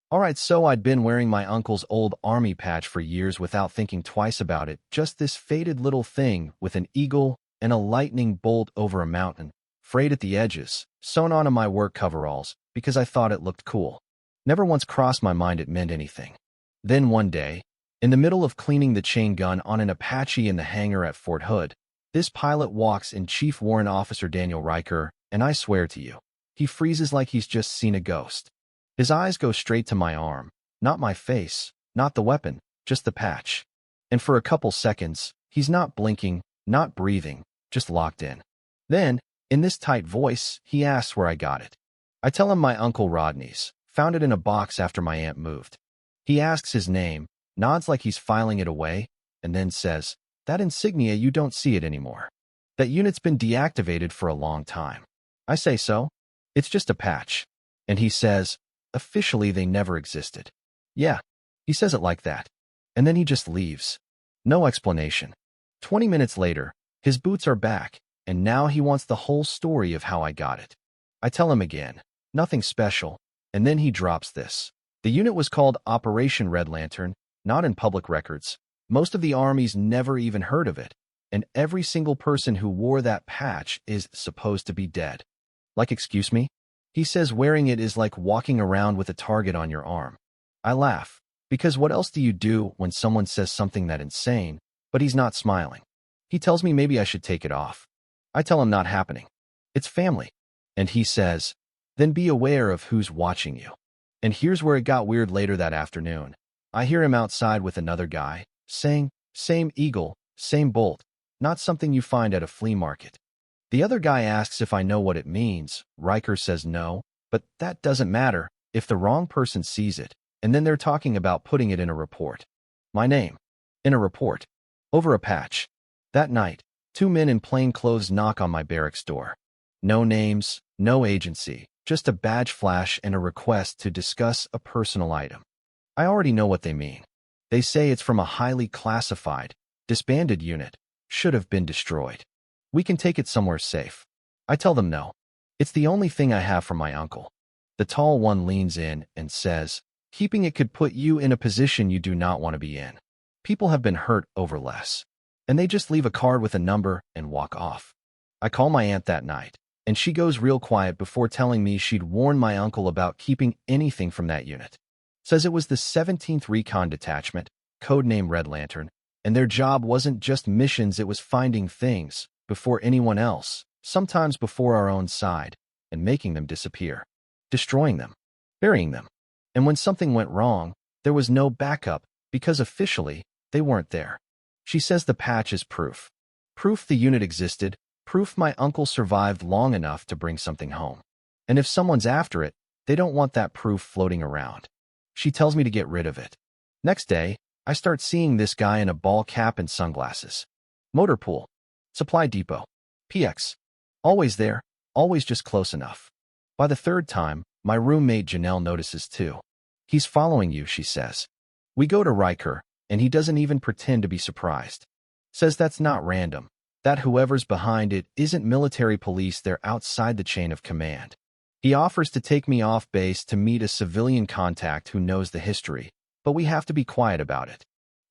Alright, so I'd been wearing my uncle's old army patch for years without thinking twice about it. Just this faded little thing with an eagle and a lightning bolt over a mountain, frayed at the edges, sewn onto my work coveralls because I thought it looked cool. Never once crossed my mind it meant anything. Then one day, in the middle of cleaning the chain gun on an Apache in the hangar at Fort Hood, this pilot walks in Chief Warrant Officer Daniel Riker, and I swear to you, he freezes like he's just seen a ghost. His eyes go straight to my arm, not my face, not the weapon, just the patch. And for a couple seconds, he's not blinking, not breathing, just locked in. Then, in this tight voice, he asks where I got it. I tell him my Uncle Rodney's, found it in a box after my aunt moved. He asks his name, nods like he's filing it away, and then says, "That insignia, you don't see it anymore. That unit's been deactivated for a long time." I say so. It's just a patch. And he says, "Officially, they never existed." Yeah, he says it like that. And then he just leaves. No explanation. 20 minutes later, his boots are back, and now he wants the whole story of how I got it. I tell him again, nothing special, and then he drops this. The unit was called Operation Red Lantern, not in public records. Most of the armies never even heard of it, and every single person who wore that patch is supposed to be dead. Like, excuse me? He says wearing it is like walking around with a target on your arm. I laugh, because what else do you do when someone says something that insane, but he's not smiling? He tells me maybe I should take it off. I tell him not happening. It's family. And he says, then be aware of who's watching you. And here's where it got weird later that afternoon. I hear him outside with another guy, saying, same eagle, same bolt, not something you find at a flea market. The other guy asks if I know what it means. Riker says no, but that doesn't matter if the wrong person sees it, and then they're talking about putting it in a report. My name. In a report. Over a patch. That night, 2 men in plain clothes knock on my barracks door. No names, no agency, just a badge flash and a request to discuss a personal item. I already know what they mean. They say it's from a highly classified, disbanded unit, should have been destroyed. We can take it somewhere safe. I tell them no. It's the only thing I have from my uncle. The tall one leans in and says, keeping it could put you in a position you do not want to be in. People have been hurt over less. And they just leave a card with a number and walk off. I call my aunt that night, and she goes real quiet before telling me she'd warned my uncle about keeping anything from that unit. Says it was the 17th Recon Detachment, codename Red Lantern, and their job wasn't just missions, it was finding things before anyone else, sometimes before our own side, and making them disappear, destroying them, burying them. And when something went wrong, there was no backup because officially they weren't there. She says the patch is proof. Proof the unit existed, proof my uncle survived long enough to bring something home. And if someone's after it, they don't want that proof floating around. She tells me to get rid of it. Next day, I start seeing this guy in a ball cap and sunglasses. Motor pool. Supply depot. PX. Always there, always just close enough. By the third time, my roommate Janelle notices too. He's following you, she says. We go to Riker, and he doesn't even pretend to be surprised. Says that's not random, that whoever's behind it isn't military police, they're outside the chain of command. He offers to take me off base to meet a civilian contact who knows the history, but we have to be quiet about it.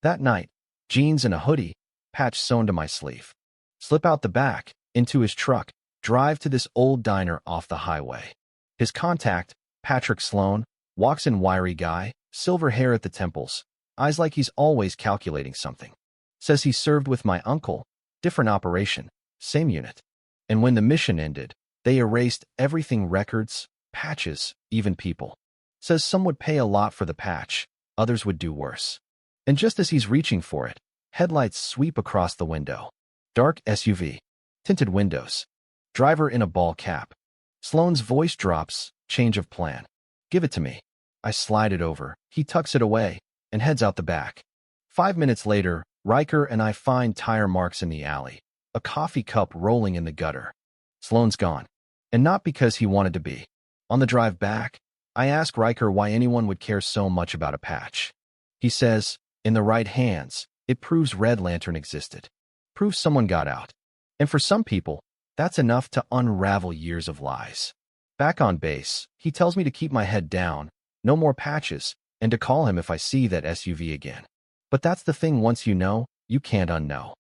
That night, jeans and a hoodie, patch sewn to my sleeve. Slip out the back, into his truck, drive to this old diner off the highway. His contact, Patrick Sloan, walks in, wiry guy, silver hair at the temples, eyes like he's always calculating something. Says he served with my uncle, different operation, same unit. And when the mission ended, they erased everything, records, patches, even people. Says some would pay a lot for the patch, others would do worse. And just as he's reaching for it, headlights sweep across the window. Dark SUV. Tinted windows. Driver in a ball cap. Sloan's voice drops, change of plan. Give it to me. I slide it over. He tucks it away and heads out the back. 5 minutes later, Riker and I find tire marks in the alley, a coffee cup rolling in the gutter. Sloan's gone. And not because he wanted to be. On the drive back, I ask Riker why anyone would care so much about a patch. He says, in the right hands, it proves Red Lantern existed. Proves someone got out. And for some people, that's enough to unravel years of lies. Back on base, he tells me to keep my head down, no more patches, and to call him if I see that SUV again. But that's the thing, once you know, you can't unknow.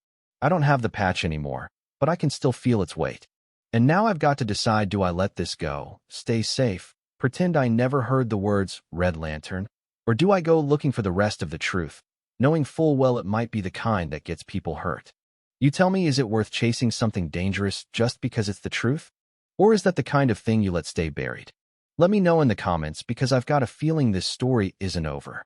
I don't have the patch anymore, but I can still feel its weight. And now I've got to decide, do I let this go, stay safe, pretend I never heard the words Red Lantern, or do I go looking for the rest of the truth, knowing full well it might be the kind that gets people hurt? You tell me, is it worth chasing something dangerous just because it's the truth? Or is that the kind of thing you let stay buried? Let me know in the comments, because I've got a feeling this story isn't over.